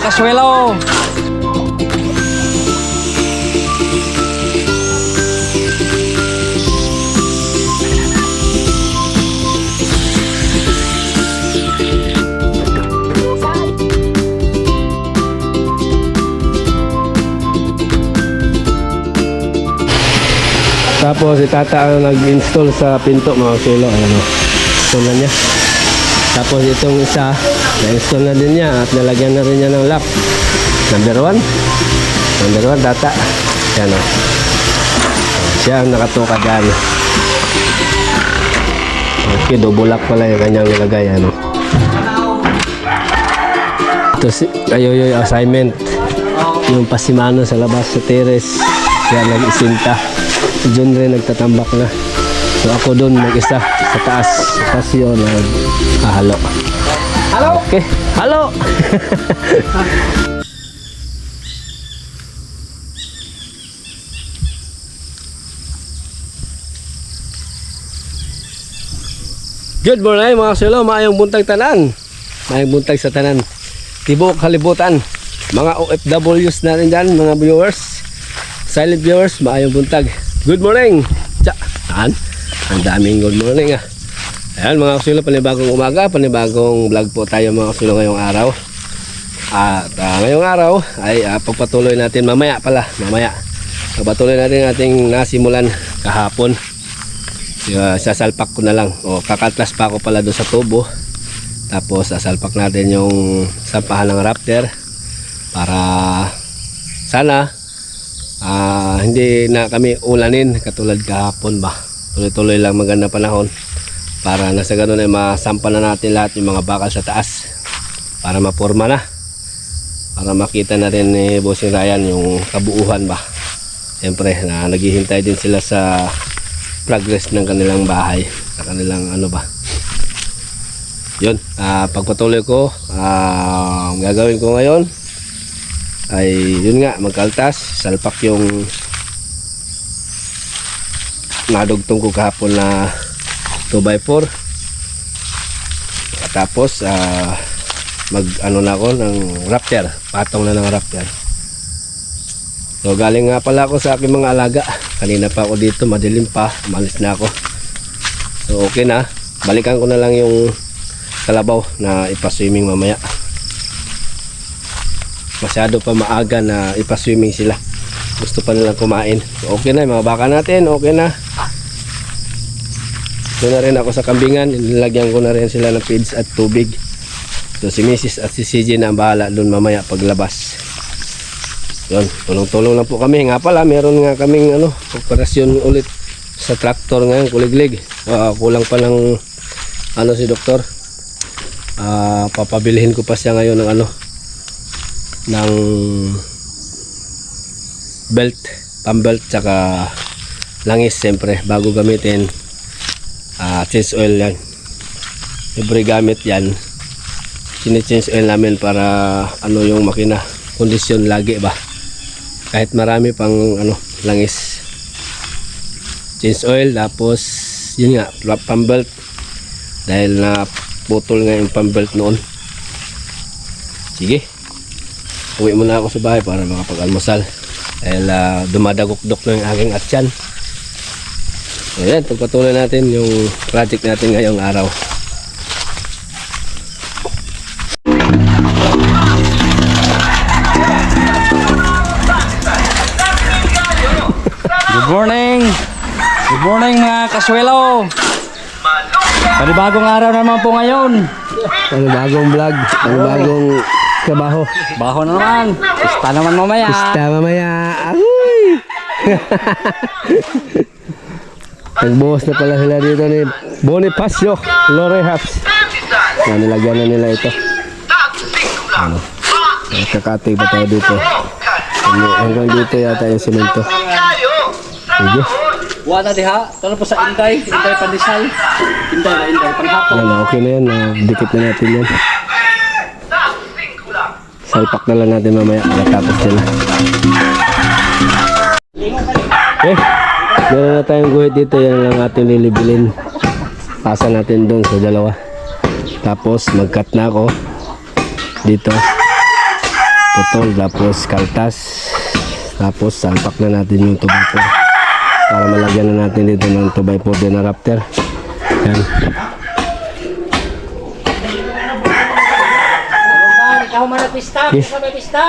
kaswelo. Tapos si tata ang nag-install sa pinto mga kaswelo. Ayan o, install na niya. Tapos itong isa, na-install na din niya at nalagyan na rin niya ng lock. Number 1, tata. Yan o. Siya ang nakatuka dyan. Okay, double lock pala yung kanyang nilagay. Ano. Ito si Ayoyoy assignment. Yung pasimano sa labas sa terrace. Kaya nag-isinta. Si John rin nagtatambak na. So ako doon mag-isa sa taas. Sa taas yun halo. Halo. Okay. Halo. Good morning mga kaswelo. Maayong buntag tanan. Maayong buntag sa tanan. Tibok kalibutan. Mga OFWs natin dyan. Mga viewers. Silent viewers. Maayong buntag. Good morning. Saan? Ang daming good morning ah. Ayan mga kaswelo, panibagong umaga, panibagong vlog po tayo mga kaswelo ngayong araw. At ngayong araw ay pagpatuloy natin mamaya. Pagpatuloy natin ating nasimulan kahapon. Sasalpak ko na lang. O kakatlas pa ako pala doon sa tubo. Tapos sasalpak natin yung sampahan ng raptor para sana hindi na kami ulanin katulad kahapon ba. Tuloy-tuloy lang maganda panahon para nasa ganun ay masampa na natin lahat yung mga bakal sa taas para maporma na, para makita na rin ni Bossing Ryan yung kabuuhan ba. Siyempre na naghihintay din sila sa progress ng kanilang bahay, sa kanilang ano ba yun. Pagpatuloy ko gagawin ko ngayon ay yun nga, magkaltas, salpak yung nadugtong ko kahapon na 2x4. Tapos mag ano na ako ng raptor, patong na ng raptor. So galing nga pala ako sa aking mga alaga. Kanina pa ako dito, madilim pa, umalis na ako. So okay na, balikan ko na lang yung kalabaw na ipaswimming mamaya. Masyado pa maaga na ipaswimming sila, gusto pa nilang kumain. So okay na yung mga baka natin, okay na. Doon na rin ako sa kambingan, nilagyan ko na rin sila ng feeds at tubig. So si Mrs. at si CJ na ang bahala doon mamaya paglabas. Yun, tulong-tulong lang po kami. Nga pala, meron nga kaming operasyon ulit sa traktor ngayon, kuliglig. Kulang pa ng si doktor. Papabilihin ko pa siya ngayon ng ng belt, pambelt, tsaka langis siyempre bago gamitin. Change oil yan, libre gamit yan. Change oil namin para yung makina kondisyon lagi ba, kahit marami pang langis. Change oil, tapos yun nga, pambelt dahil na putol nga yung pambelt noon. Sige, uwi muna ako sa bahay para makapag-almusal dahil dumadagok-dok na yung aking atyan. Ayan, pagpatuloy natin yung project natin ngayong araw. Good morning. Good morning mga kaswelo. Panibagong araw naman po ngayon. Panibagong vlog, panibagong trabaho. Baho na naman. Pista naman mamaya. Pista mamaya. Ahuy! Nagbuhos na pala sila dito ni Bonifacio Lorehas. Nilagyan na nila ito. Kakatig pa tayo dito. Hanggang dito yata yung semento. Sige. Wala diha. Talo po sa Inday. Inday Pandesal. Inday panghapon. Yan, okay na yan. Dikit na natin yan. Salpak na lang natin mamaya. Matapos sila. Okay. Meron na tayong guhit dito. Yan lang ating lilibilin. Pasa natin doon sa dalawa. Tapos mag-cut na ako dito. putol, tapos kaltas, tapos salpak na natin yung 2x4 para malagyan na natin dito ng 2x4 din na Raptor. Yan. Ikaw man nagpista, Yes. ikaw may pista.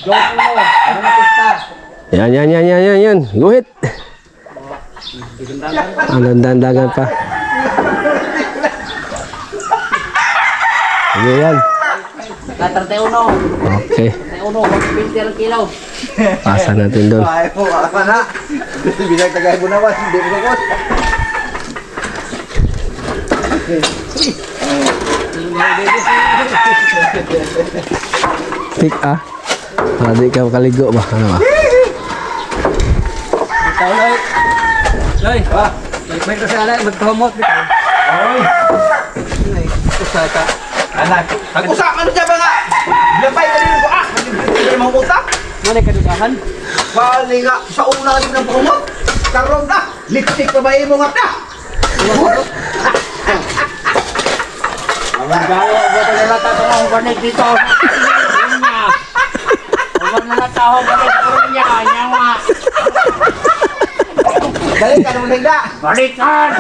Joke mo, ano na pista? Yan. Guhit. Ang dandagan pa. Sige yan. 31. Okay. 31, 20 ang kilo. Pasa natin doon. Ay po, apa na? Binagtagay mo naman, hindi mo nagos. Tik ah. Para di ka makaligo ba? Ano ba? Ikaw, Loy. Loy, balik ka sa alay, magpahumot. Oy! Usa ka. Anak,ag-usak ano dyan ba nga? Labay ka rin ko, hindi mo utak. Mali ka dudahan. Bali nga, sa una rin ng pumot. Karoon na, lipstick pa ba mo nga na? Ang gawa, buto na nata ang banig dito. Niya. Huwag na nata ang banig puro niya. Nyawa. Dali ka naman higda. Balikan!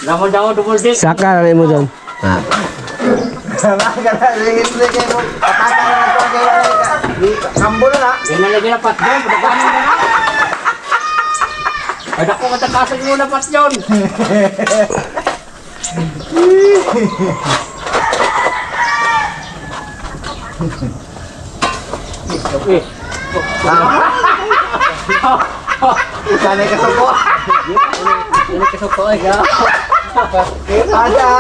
Naman daw dumuldik. Saka na rin mo doon. Ah. Sama ka na, ringin-ringin kayo mo. Pataka na ng tuwa kayo. Kambo na na. Yan na lagi na patyon. Pagkanin na na. Ay naku, matakasan mo na patyon. Sanay ka sa po. Ini kesuko aja. Ada.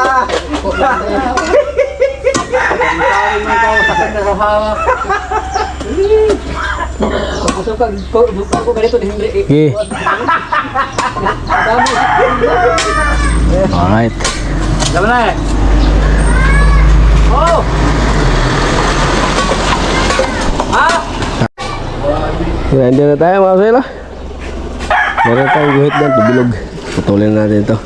Saling mo daw sa kanya rohawa. Suka ko ganito di hindi. Okay. Alright. Laban na eh. Oh! Ah! Ready na tayo mga sila. Meron tayong guhit dyan, pabilog. Putulin natin ito.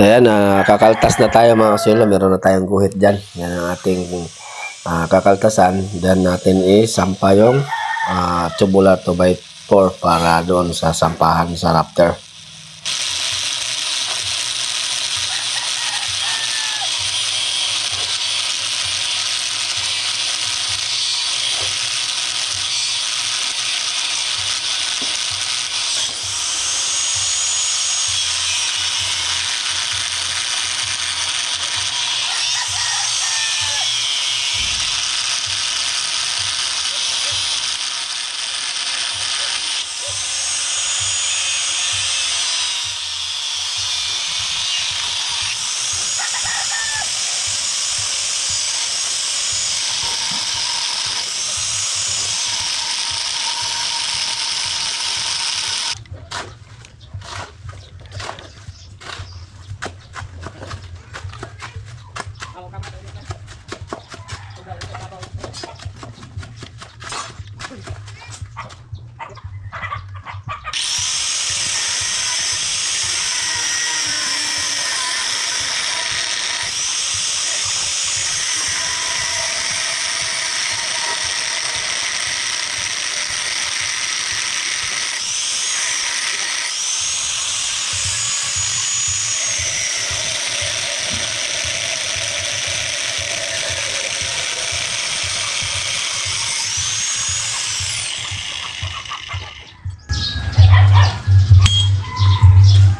Ayan, kakaltas na tayo mga kasilo. Meron na tayong guhit dyan. Yan ang ating kakaltasan. Then natin isampa yung tubular 2x4 para doon sa sampahan sa Raptor.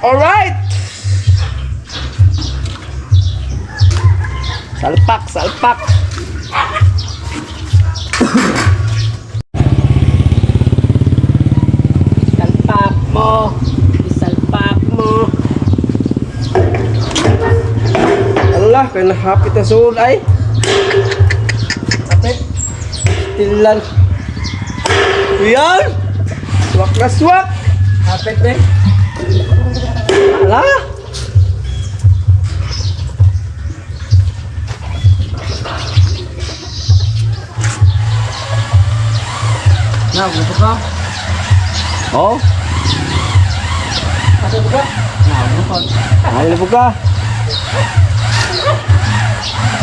Alright! Salpak, salpak. Salpak mo. Isalpak mo. Allah, kaya nahapit na suod ay. Kapit. Tilan. Yan! Swak na swak! Kapit rin. Ala! Na, gusto ka? Oh, Gusto ka? Na, gusto ka? ayun po ka.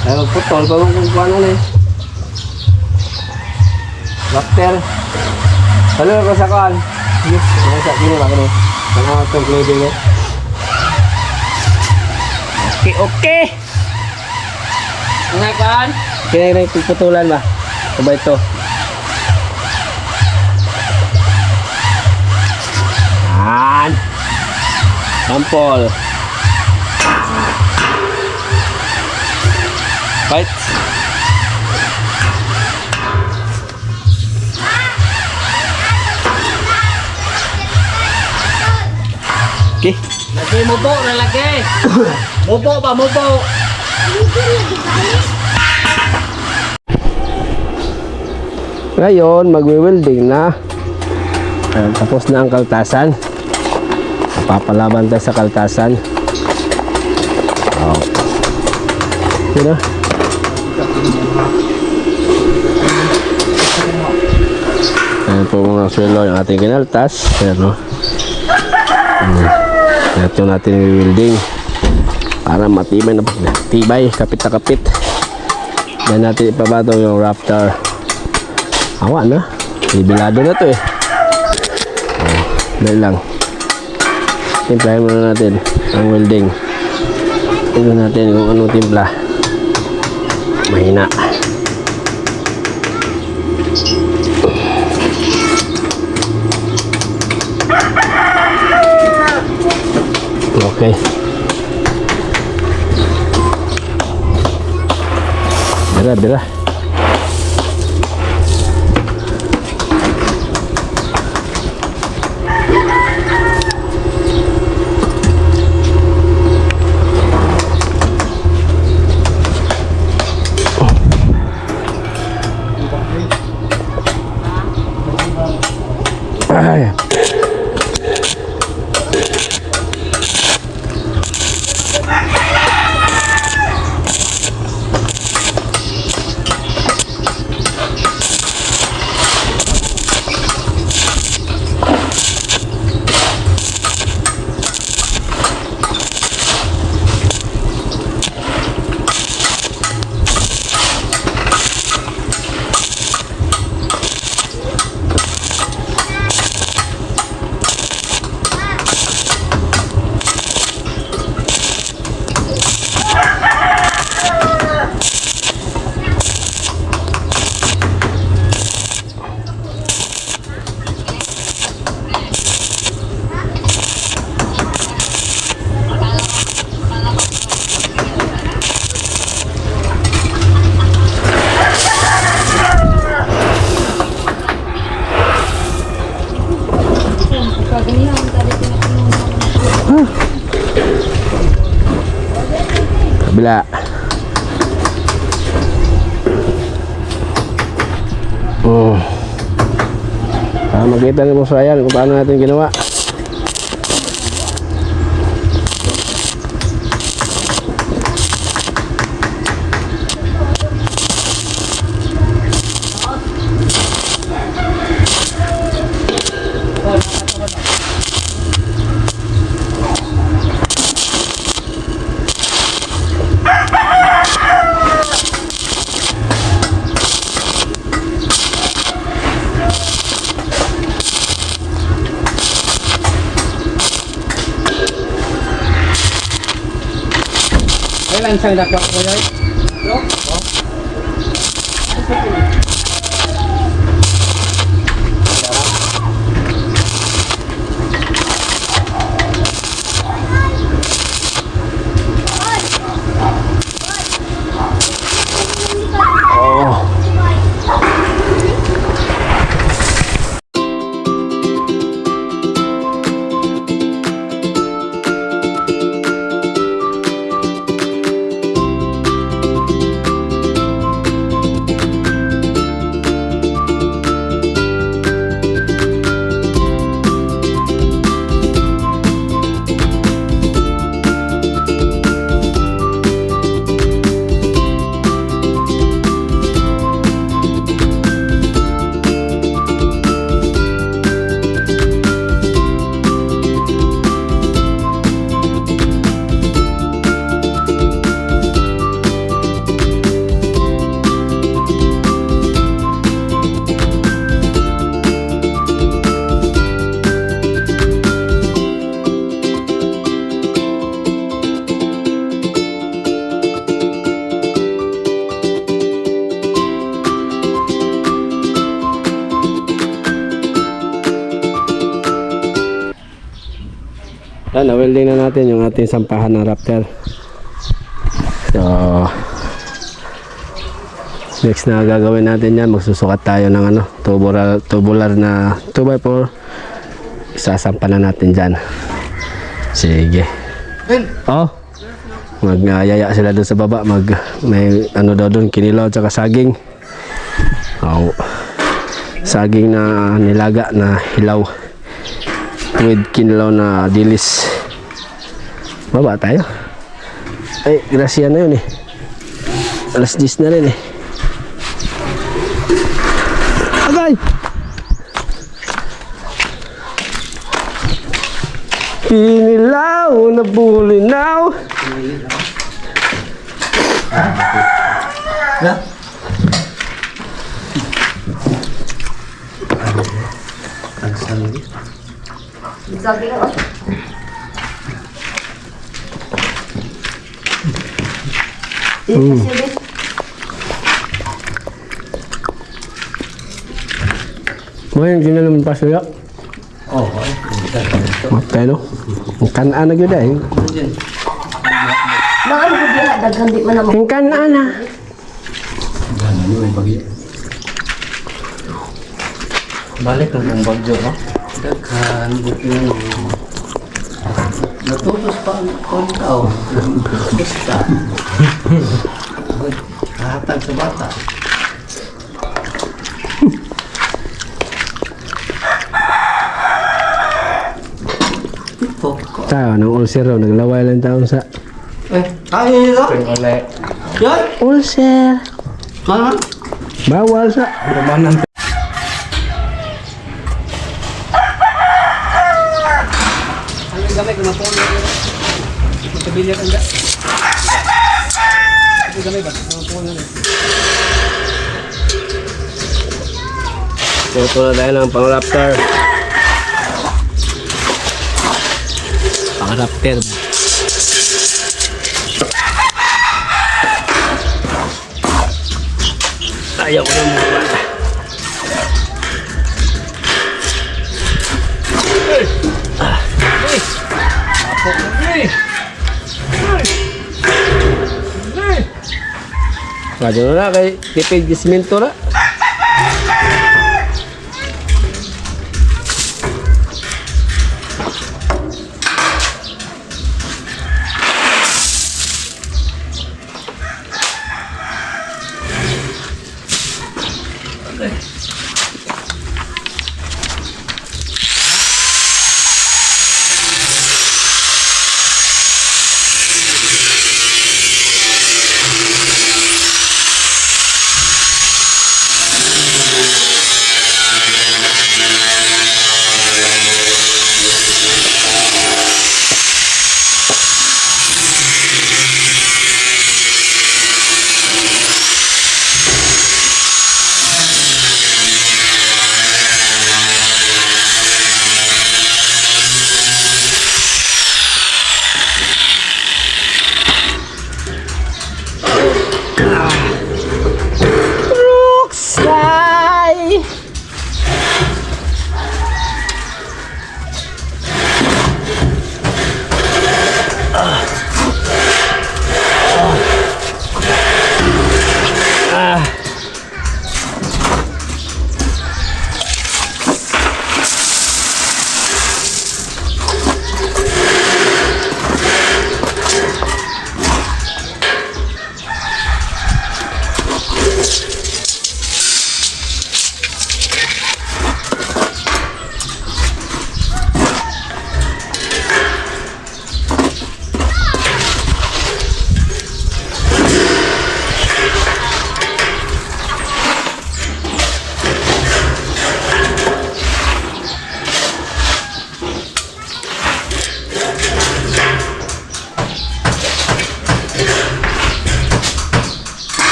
Ay, magputol pa kung ano na eh. Doctor. Halo ko sa kan. Yes, ako sa kino lang ni. Kana tong clothing eh. Okay, okay. Nga kan? Kaya na putulan ba? Sabay ito. Yan. Sample. Right. Okay. Lagi mubo na lagi. Mubo ba, mubo? Ngayon, magwi-welding na. Ayan, tapos na ang kaltasan. Papalaban tayo sa kaltasan. Oh. Yun na. Ayan po mga swelo yung ating kinaltas. Ayan o. Ito natin yung welding. Para matibay na tibay. Kapit na kapit. Yan natin ipabato yung Raptor. Awa na. Bibilado na to eh. Oh, dahil lang. Timplahin muna natin ang welding. Tingnan natin kung anong timpla. Mahina. Okay. Bira, bira. Ay. Kabila. Para makita ni Boss Ryan kung paano natin ginawa. Kailan siyang dakwa ko yun? Yan, na-welding na natin yung ating sampahan ng Raptor. So, next na gagawin natin yan, magsusukat tayo ng ano, tubular na 2x4. Isasampa na natin dyan. Sige. Oh, magyaya sila doon sa baba. May ano daw doon, kinilaw at saka saging. Oh, saging na nilaga na hilaw with kinilaw na dilis. Baba tayo. Ay, grasya na yun eh. Alas 10 na rin eh. Agay! Kinilaw na bulinaw. Na? Saging oh. Ngayon, hindi na naman pasuya. Oh, Matay no? Ang kanaan na yun eh. Mga ano ko diha daghan di man na Ang kanaan na. balik lang ng bagyo, no? Daghan, buti na no. Natutos pa ang kontaw. Basta. Kahatag sa bata. Ito ko. Tayo, ng ulcer raw. Naglaway lang taon sa Ay, ito? Uli. Yan? ulcer. Ano? Bawal sa. Lumanan. Ano yung gamay? Kung napon na yun. Magkabilya ka nga. Ano yung gamay ba? Kung napon na yun. So, ito na tayo ng pang-raptor. Pang-raptor. Ayaw ko na muna. Radyo na kay tipid gisminto na.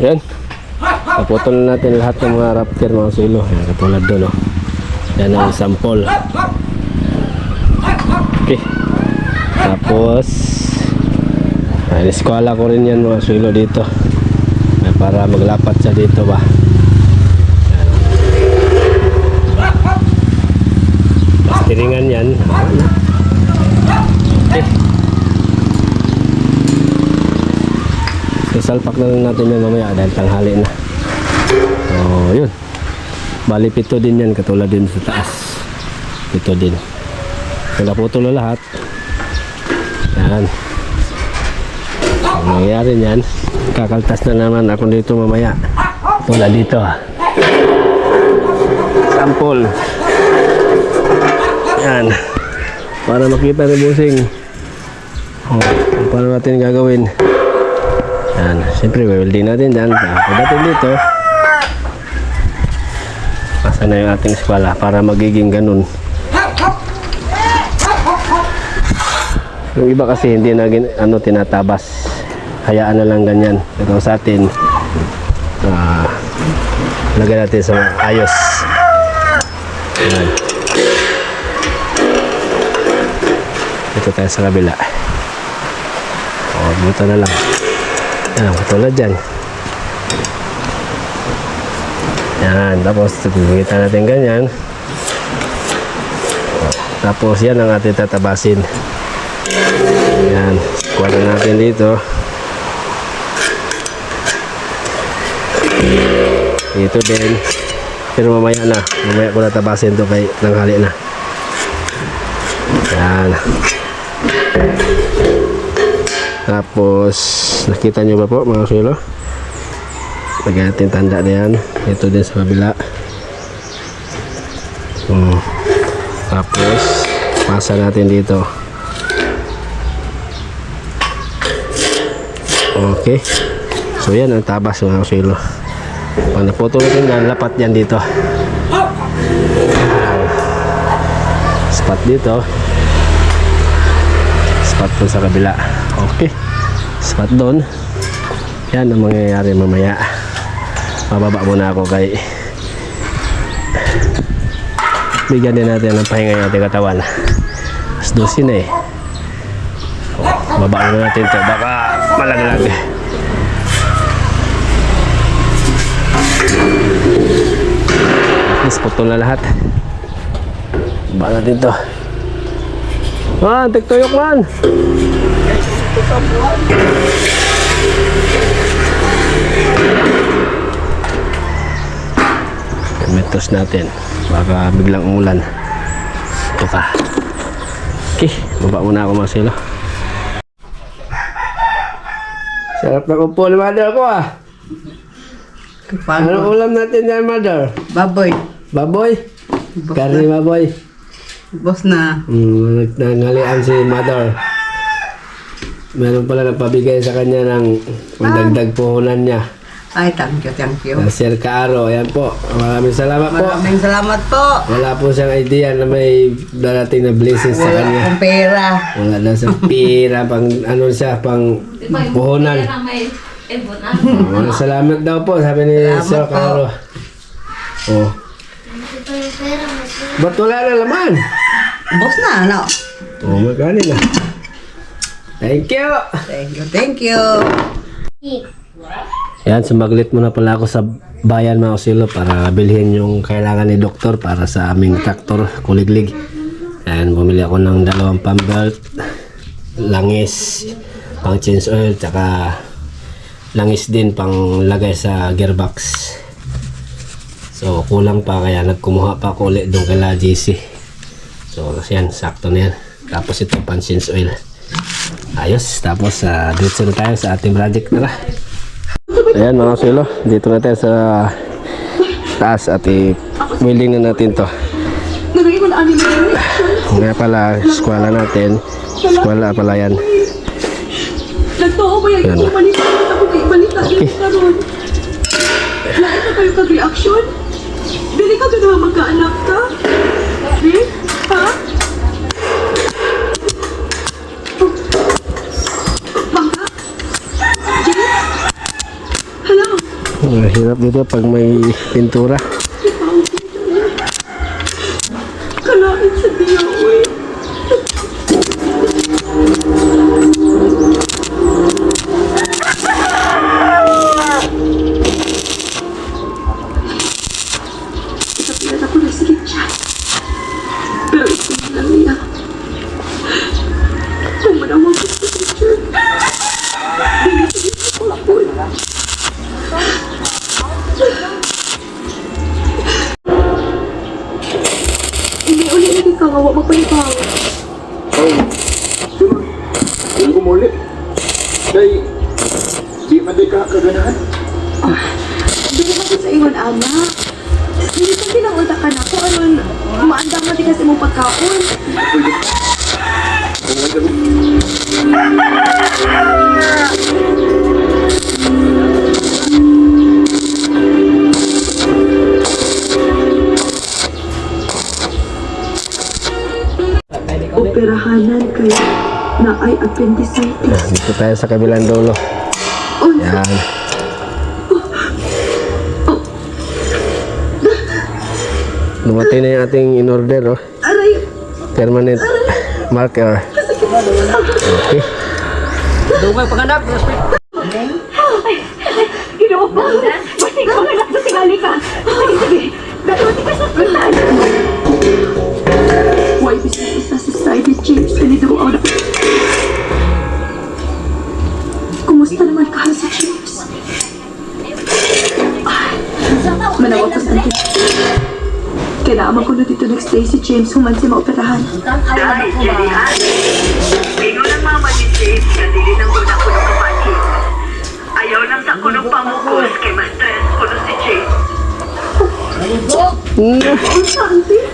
Yan. Naputol na natin lahat ng mga raptor mga silo. Yan, katulad doon. Oh. Yan ang sample. Okay. Tapos eskwala ko rin yan mga silo dito. Para maglapat siya dito ba. Yan. Pastiringan yan. Okay. Isalpak na lang natin yan mamaya dahil tanghali na. So yun. Bali pito din yan katulad din sa taas. Pito din. Kaya naputol na lahat. Yan. Ang nangyayari yan, kakaltas na naman ako dito mamaya. Tulad dito. Sample. Yan. Para makita ni Busing. Paano natin gagawin? Yan. Siyempre, welding natin dyan. Pagdating dito, pasa na yung ating eskwela para magiging ganun. Yung iba kasi hindi na tinatabas. Hayaan na lang ganyan. Pero sa atin, lagyan natin sa ayos. Yan. Ito tayo sa kabila. Buto na lang. Yan, katulad dyan. Yan, tapos tugitan natin ganyan. Tapos yan ang ating tatabasin. Yan, kuha na natin dito. Dito din. Pero mamaya na. Mamaya ko natabasin ito kay nanghali na. Yan. Tapos nakita nyo ba po mga silo? Lagyan natin tanda na yan. Ito din sa kabila. Tapos pasa natin dito. Okay. So yan ang tabas mga silo. Pag naputol natin yan, lapat yan dito. Spot dito. Spot po sa kabila. Okay. Spot doon. Yan ang mangyayari mamaya. Mababa muna ako kay bigyan din natin ng pahinga yung ating katawan. As 12 na eh. Baba muna natin to. Baka malaglag. At least putol na lahat. Baba natin to. Man, tiktuyok man. Metros natin. Baka biglang umulan. Ito ka. Okay, baba muna ako mga silo. Sarap na kupo ni mother ko ah. Anong ulam natin yan mother? Baboy. Baboy? Karni baboy. Boss na. Nangalian si mother. Meron pala nagpabigay sa kanya ng pandagdag puhunan niya. Ay, thank you, thank you. Sir Kaaro, ayan po. Maraming salamat po. Maraming salamat po. Wala po siyang idea na may darating na blessings sa Wala kanya. akong pera. Wala na sa pira, pang ano siya, pang puhunan. Maraming salamat daw po, sabi ni Salamat Sir po. Kaaro. Oh. Ba't wala na laman? Boss na, ano? Oh, magkano na. Thank you! Thank you, thank you. Yan, sumaglit muna pala ako sa bayan mga usilo para bilhin yung kailangan ni doktor para sa aming traktor, kuliglig. Yan, bumili ako ng 2 pump belt, langis, pang change oil, tsaka langis din pang lagay sa gearbox. So, kulang pa kaya nagkumuha pa ako ulit doon kay La GC. So, yan, sakto na yan. Tapos ito, pang change oil. Ayos, tapos dito na tayo sa ating project na. Ayan mga silo, dito na tayo sa taas at i-welding na natin to. Nga pala, eskwela natin. Eskwela pala yan. Nagtoo ba yung Yan. balita? Ako may balita din karon. Lahat na kayo kag-reaction? Dili ka ganawa magkaanak ka? Di? Ha? Bangka? Hirap dito pag may pintura. Kalain sa diyaoy. Ikapilat ako na sige siya. Pero ito na lang niya. Kung manawag ko sa teacher. Binigyan ko ako. Hindi ulit lagi ka ngawa magpalipaw. Hindi ko muli. Day, di man di ka kaganahan. Hindi naman ko sa ingon, anak. Hindi ko pinangunta ka na kung anong maandang na di kasi mong pagkaon. Operahanan kaya na ay appendicitis. Dito tayo sa kabilang dulo. Yan. Dumating na yung ating in-order, oh. Aray! Permanent marker. Okay. Ginawa ba? Basta ikaw nga lang sa tingali ka. Sige, sige. Gagawin ka sa kanan. Why bisa-isa sa side ni James piniduaw na. Kumusta naman ka si James? Manawag ka sa akin. Kailangan ko na dito nag-stay si James human si maoperahan. Dahil Jerihan, ingon ang mama ni James na dili nang muna kuno kapatid. Ayaw nang sa kuno pamukos kay mas stress kuno si James. Auntie?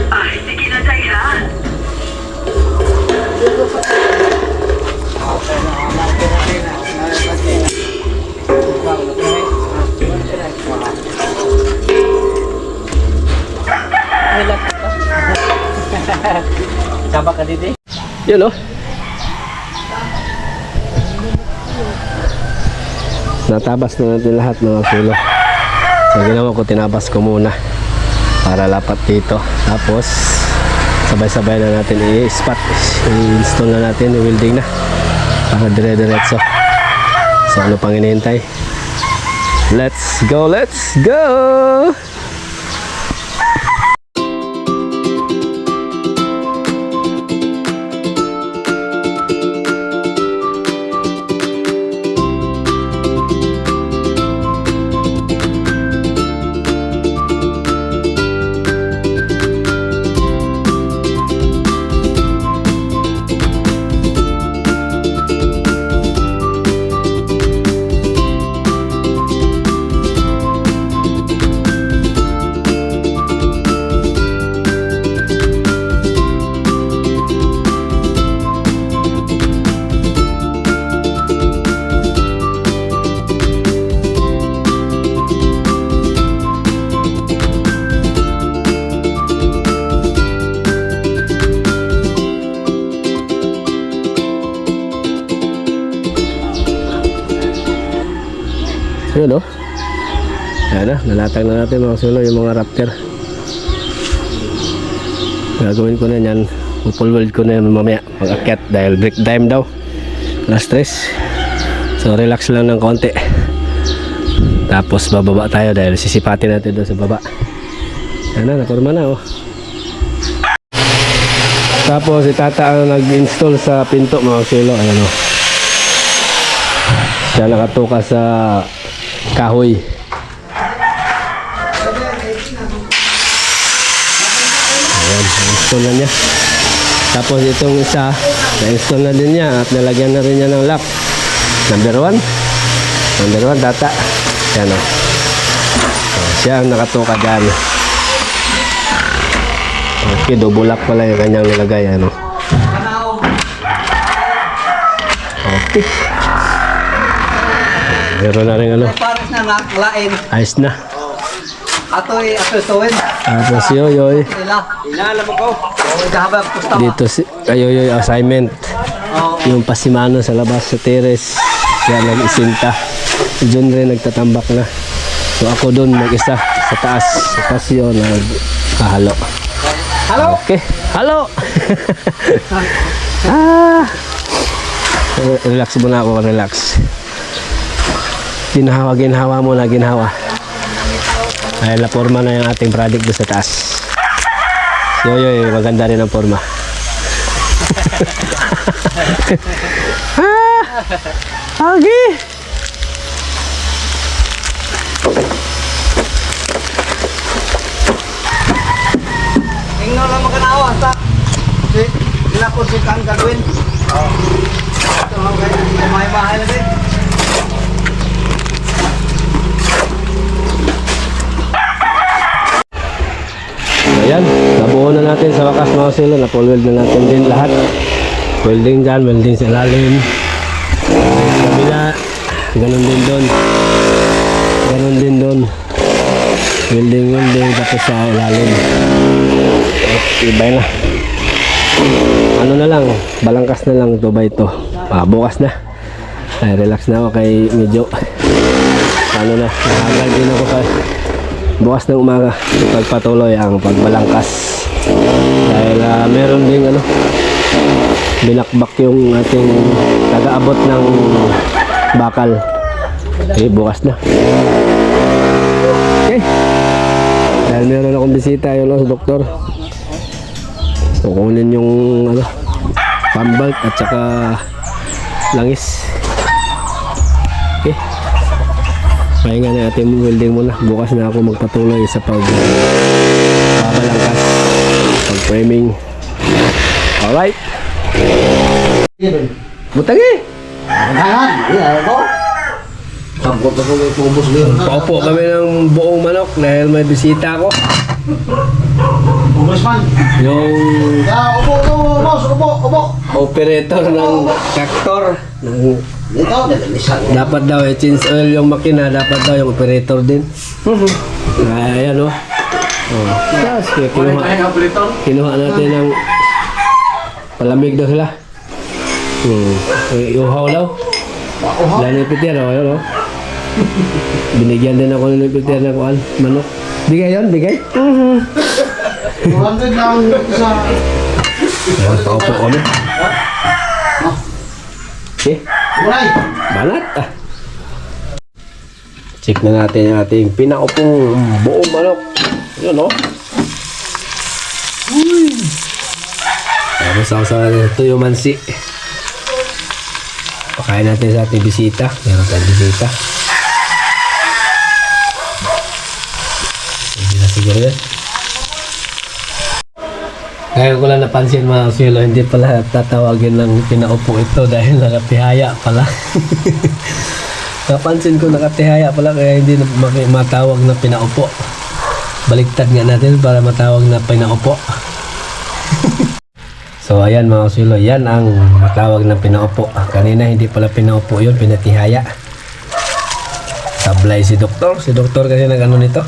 Ay, sige na Jerihan. Sabak ka dito. Yun, oh. Natabas na natin lahat mga sulo. So ginawa ko, tinabas ko muna para lapat dito. Tapos sabay-sabay na natin i-spot, i-install na natin, i-welding na para dire-diretso. So ano pang hinihintay? Let's go, let's go! Yun, oh. Ayan na, nalatag na natin mga sulo yung mga raptor. Gagawin ko na yan, full weld ko na yan mamaya mag-akyat dahil break time daw, last stress. So relax lang ng konti, tapos bababa tayo dahil sisipatin natin doon sa baba. Ayan na, nakurma na, oh. Tapos itata ang nag-install sa pinto mga sulo. Ayan, oh. Siya nakatuka sa kahoy. Ayan, na-install na niya. Tapos itong isa, na-install na din niya at nalagyan na rin niya ng lock. Number 1 data. Yan, o. So, siya ang nakatuka dyan. Okay, double lock pala yung kanyang nilagay. Ano? Okay. Meron na rin ano. Pares na nakalain. Ayos na. Ato'y asusuin. Tapos yoyoy. Inaalam ko. Dahabang pusta mo. Dito si yoyoy assignment. Yung pasimano sa labas sa teres. Kaya nag-isinta. Si John rin nagtatambak na. So ako doon mag-isa sa taas. Sa taas yun, nagkahalo. Halo? Okay. Halo! Relax muna ako, relax. Ginhawa muna, ginhawa. Ay, na-forma na yung ating product doon sa taas. Yoy, maganda rin ang forma. Okay. Tingnan lang magkanawa sa sila po si Kang Gadwin. Ito lang kayo, may na din. Ayan, nabuo na natin sa wakas mga silo. Na-full weld na natin din lahat. Welding dyan, welding sa ilalim. Kabila, ganun din doon. Ganun din doon. Welding, tapos sa ilalim. Ibay na. Ano na lang, balangkas na lang ito ba ito. Bukas na. Ay, relax na ako kay medyo. Ano na, nakagal din ako kay bukas ng umaga. Pagpatuloy ang pagbalangkas. Dahil meron ding binakbak yung ating taga-abot ng bakal. Okay, bukas na. Okay. Dahil meron akong bisita yun sa doktor. Kukunin yung pambalt at saka langis. Okay. Pahinga na natin welding muna. Bukas na ako magpatuloy sa pagbabalangkas, pag-framing. Alright. Butangi! Hangan, iya ako. Sangkot ako may tubos din. Paupo kami ng buong manok dahil may bisita ako. Tubos man. Yung Ya, upo, boss, upo. operator ng tractor. Dito, dalisan. Dapat daw change oil yung makina, dapat daw yung operator din. Ayan o. Yes, kinuha natin ng palamig daw sila. Iuhaw daw. Dahil ni Peter o. Binigyan din ako ni Peter ng manok. Bigay yun, bigay. 200 lang isa. Paupo kami. Okay. Ulay. Balat check na natin yung ating pinaupong buong manok. Yun o. Tapos ako sa tuyo mansi. Pakain natin sa ating bisita. Meron tayong bisita. Hindi na siguro yan. Ngayon ko lang napansin mga silo, hindi pala tatawagin ng pinaupo ito dahil nakatihaya pala. Napansin ko nakatihaya pala kaya hindi na matawag na pinaupo. Baliktad nga natin para matawag na pinaupo. So ayan mga silo, yan ang matawag na pinaupo. Kanina hindi pala pinaupo yun, pinatihaya. Sablay si doktor kasi nag-ano nito.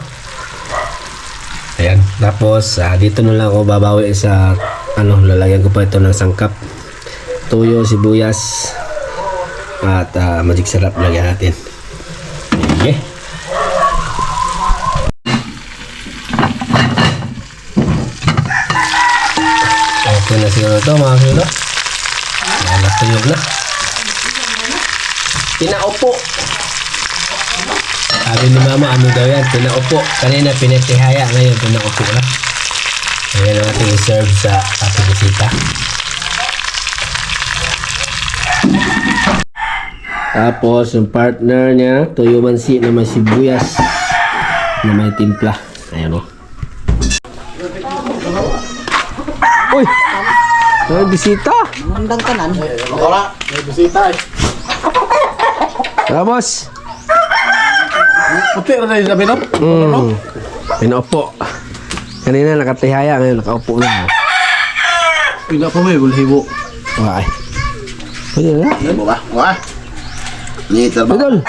Ayan, tapos dito na lang ako babawi sa lalagyan ko pa ito ng sangkap, tuyo, sibuyas at magic syrup lagyan natin. Okay. Okay na siguro ito mga kilo. Natuyog na. Pinaupo. Sabi ni mama, ano daw yan? Pinaupo. Kanina pinatihaya, ngayon pinaupo na. Ayan ang ating i-serve sa ating bisita. Tapos yung partner niya, tuyo mansi na may sibuyas na may timpla. Ayan o. Uy! May bisita! Mandang kanan. Wala, may bisita eh. Ramos! Puti na yung sabi no? Pinaupo. Kanina nakatihaya, ngayon nakaupo na. Pinga pa may bulhibo. Okay. Pwede na? Ano ba? Wah. Ni terba. Betul.